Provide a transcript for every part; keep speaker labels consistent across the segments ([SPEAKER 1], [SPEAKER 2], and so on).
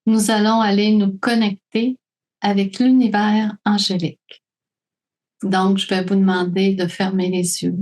[SPEAKER 1] nous allons aller nous connecter avec l'univers angélique. Donc, je vais vous demander de fermer les yeux,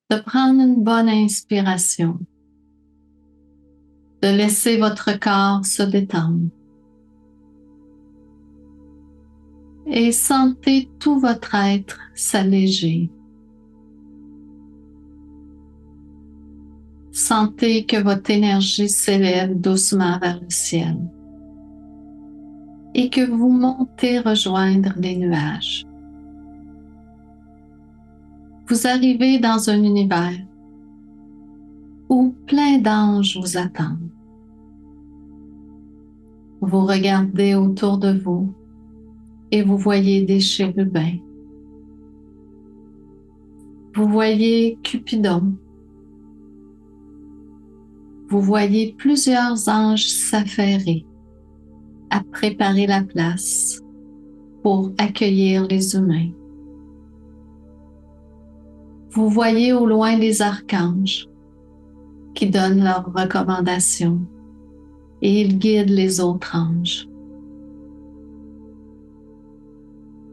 [SPEAKER 1] de prendre une bonne inspiration, de laisser votre corps se détendre et sentez tout votre être s'alléger. Sentez que votre énergie s'élève doucement vers le ciel et que vous montez rejoindre les nuages. Vous arrivez dans un univers où plein d'anges vous attendent. Vous regardez autour de vous et vous voyez des chérubins. Vous voyez Cupidon. Vous voyez plusieurs anges s'affairer à préparer la place pour accueillir les humains. Vous voyez au loin les archanges qui donnent leurs recommandations et ils guident les autres anges.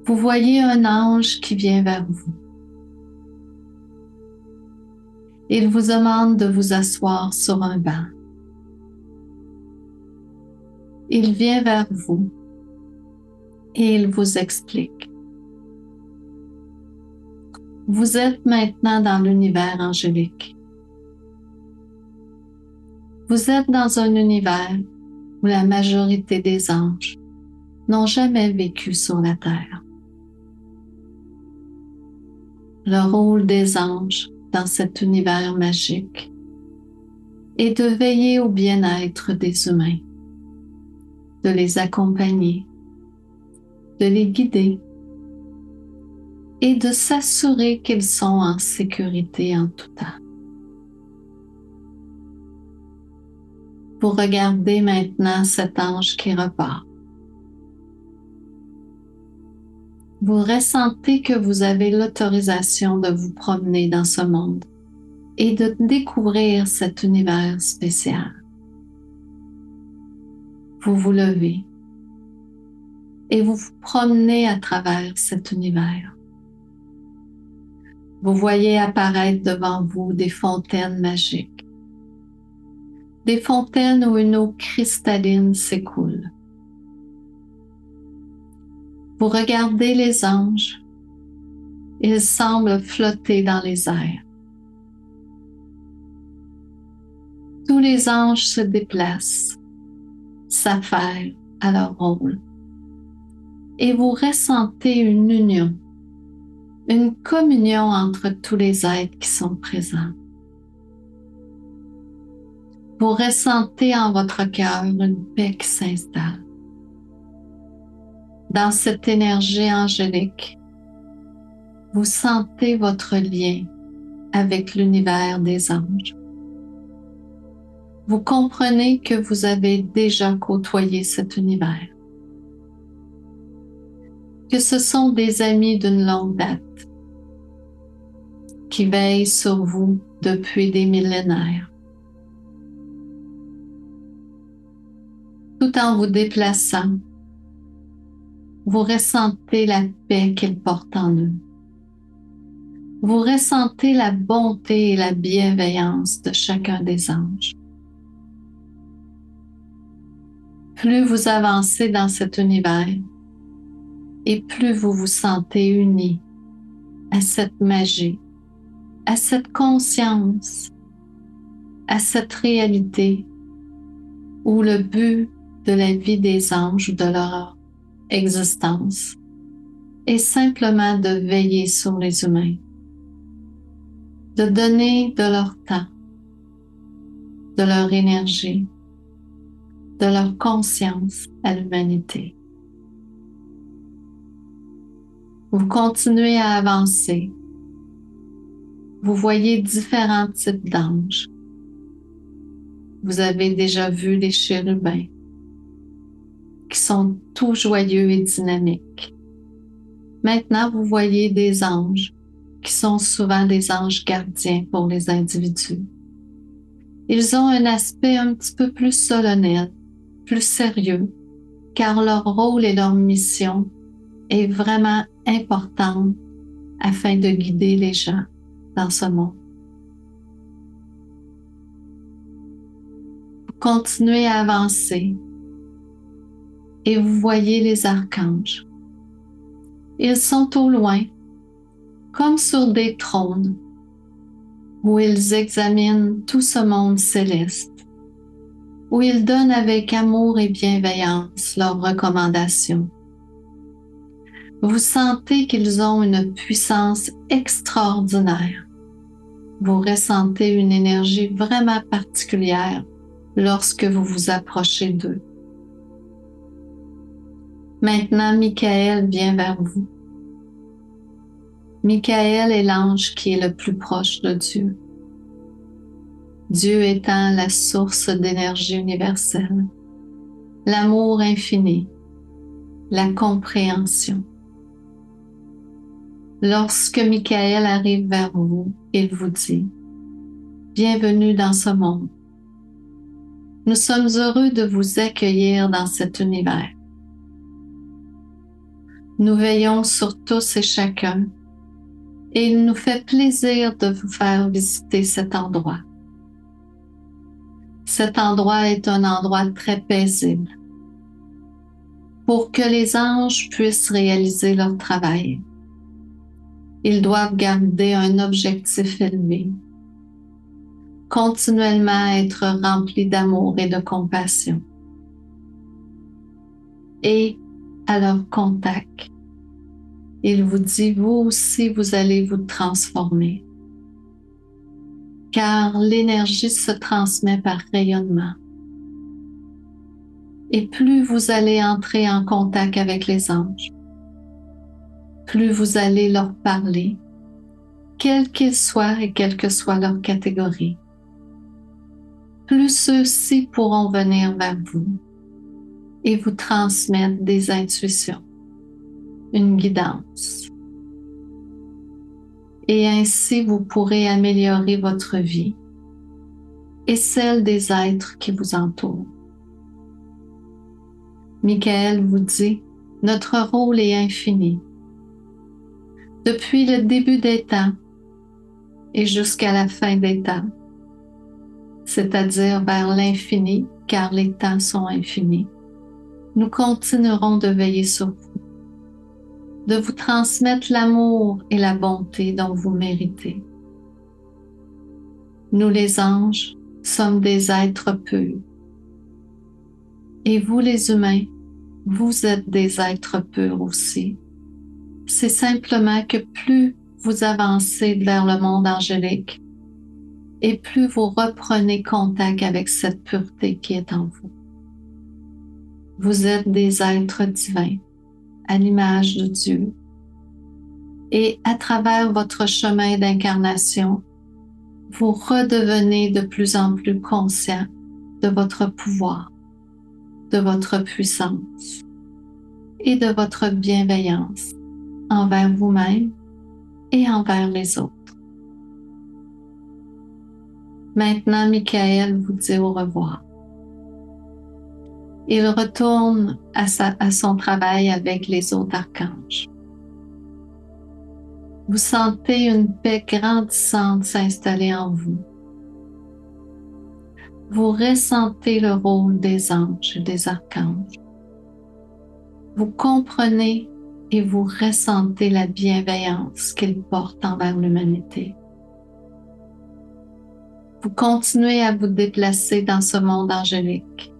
[SPEAKER 1] Vous voyez un ange qui vient vers vous. Il vous demande de vous asseoir sur un banc. Il vient vers vous et il vous explique. Vous êtes maintenant dans l'univers angélique. Vous êtes dans un univers où la majorité des anges n'ont jamais vécu sur la terre. Le rôle des anges dans cet univers magique est de veiller au bien-être des humains, de les accompagner, de les guider et de s'assurer qu'ils sont en sécurité en tout temps. Vous regardez maintenant cet ange qui repart. Vous ressentez que vous avez l'autorisation de vous promener dans ce monde et de découvrir cet univers spécial. Vous vous levez et vous vous promenez à travers cet univers. Vous voyez apparaître devant vous des fontaines magiques, des fontaines où une eau cristalline s'écoule. Vous regardez les anges, ils semblent flotter dans les airs. Tous les anges se déplacent, s'affairent à leur rôle, et vous ressentez une union, une communion entre tous les êtres qui sont présents. Vous ressentez en votre cœur une paix qui s'installe. Dans cette énergie angélique, vous sentez votre lien avec l'univers des anges. Vous comprenez que vous avez déjà côtoyé cet univers, que ce sont des amis d'une longue date qui veillent sur vous depuis des millénaires. Tout en vous déplaçant, vous ressentez la paix qu'ils portent en eux. Vous ressentez la bonté et la bienveillance de chacun des anges. Plus vous avancez dans cet univers, et plus vous vous sentez unis à cette magie, à cette conscience, à cette réalité où le but de la vie des anges ou de leur existence est simplement de veiller sur les humains, de donner de leur temps, de leur énergie, de leur conscience à l'humanité. Vous continuez à avancer. Vous voyez différents types d'anges. Vous avez déjà vu les chérubins qui sont tout joyeux et dynamiques. Maintenant, vous voyez des anges qui sont souvent des anges gardiens pour les individus. Ils ont un aspect un petit peu plus solennel, plus sérieux, car leur rôle et leur mission est vraiment importante afin de guider les gens dans ce monde. Vous continuez à avancer et vous voyez les archanges. Ils sont au loin, comme sur des trônes, où ils examinent tout ce monde céleste, où ils donnent avec amour et bienveillance leurs recommandations. Vous sentez qu'ils ont une puissance extraordinaire. Vous ressentez une énergie vraiment particulière lorsque vous vous approchez d'eux. Maintenant, Michael vient vers vous. Michael est l'ange qui est le plus proche de Dieu. Dieu étant la source d'énergie universelle, l'amour infini, la compréhension. Lorsque Michael arrive vers vous, il vous dit « Bienvenue dans ce monde. Nous sommes heureux de vous accueillir dans cet univers. Nous veillons sur tous et chacun et il nous fait plaisir de vous faire visiter cet endroit. Cet endroit est un endroit très paisible pour que les anges puissent réaliser leur travail. Ils doivent garder un objectif élevé, continuellement être remplis d'amour et de compassion. Et à leur contact, il vous dit, vous aussi, vous allez vous transformer, car l'énergie se transmet par rayonnement. Et plus vous allez entrer en contact avec les anges, plus vous allez leur parler, quels qu'ils soient et quelle que soit leur catégorie, plus ceux-ci pourront venir vers vous et vous transmettre des intuitions, une guidance. Et ainsi, vous pourrez améliorer votre vie et celle des êtres qui vous entourent. Michael vous dit, notre rôle est infini. Depuis le début des temps et jusqu'à la fin des temps, c'est-à-dire vers l'infini, car les temps sont infinis, nous continuerons de veiller sur vous, de vous transmettre l'amour et la bonté dont vous méritez. Nous les anges sommes des êtres purs. Et vous les humains, vous êtes des êtres purs aussi. C'est simplement que plus vous avancez vers le monde angélique et plus vous reprenez contact avec cette pureté qui est en vous. Vous êtes des êtres divins, à l'image de Dieu. Et à travers votre chemin d'incarnation, vous redevenez de plus en plus conscient de votre pouvoir, de votre puissance et de votre bienveillance envers vous-même et envers les autres. Maintenant, Michael vous dit au revoir. Il retourne à son travail avec les autres archanges. Vous sentez une paix grandissante s'installer en vous. Vous ressentez le rôle des anges et des archanges. Vous comprenez et vous ressentez la bienveillance qu'ils portent envers l'humanité. Vous continuez à vous déplacer dans ce monde angélique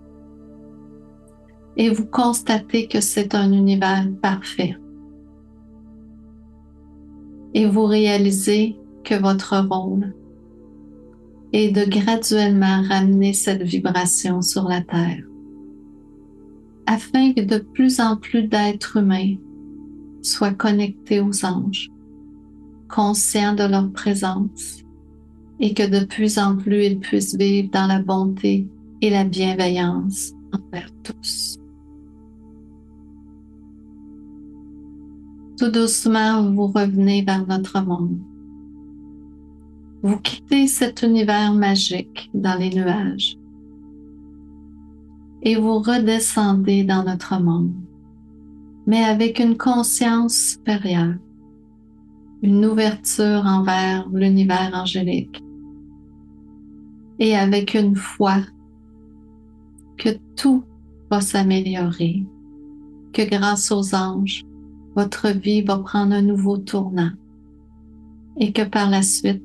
[SPEAKER 1] et vous constatez que c'est un univers parfait. Et vous réalisez que votre rôle est de graduellement ramener cette vibration sur la Terre, afin que de plus en plus d'êtres humains soient connectés aux anges, conscients de leur présence, et que de plus en plus ils puissent vivre dans la bonté et la bienveillance envers tous. Tout doucement, vous revenez vers notre monde. Vous quittez cet univers magique dans les nuages et vous redescendez dans notre monde, mais avec une conscience supérieure, une ouverture envers l'univers angélique et avec une foi que tout va s'améliorer, que grâce aux anges, votre vie va prendre un nouveau tournant et que par la suite,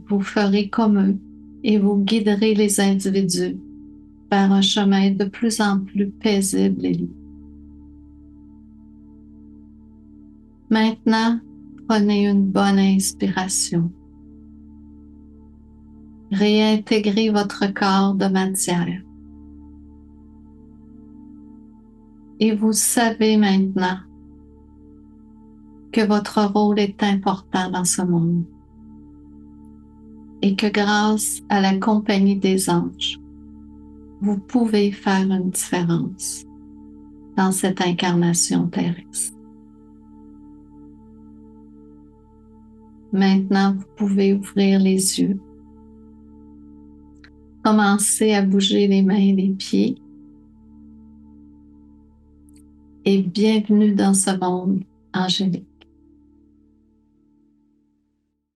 [SPEAKER 1] vous ferez comme eux et vous guiderez les individus vers un chemin de plus en plus paisible et libre. Maintenant, prenez une bonne inspiration. Réintégrez votre corps de matière. Et vous savez maintenant que votre rôle est important dans ce monde et que grâce à la compagnie des anges, vous pouvez faire une différence dans cette incarnation terrestre. Maintenant, vous pouvez ouvrir les yeux. Commencez à bouger les mains et les pieds. Et bienvenue dans ce monde angélique.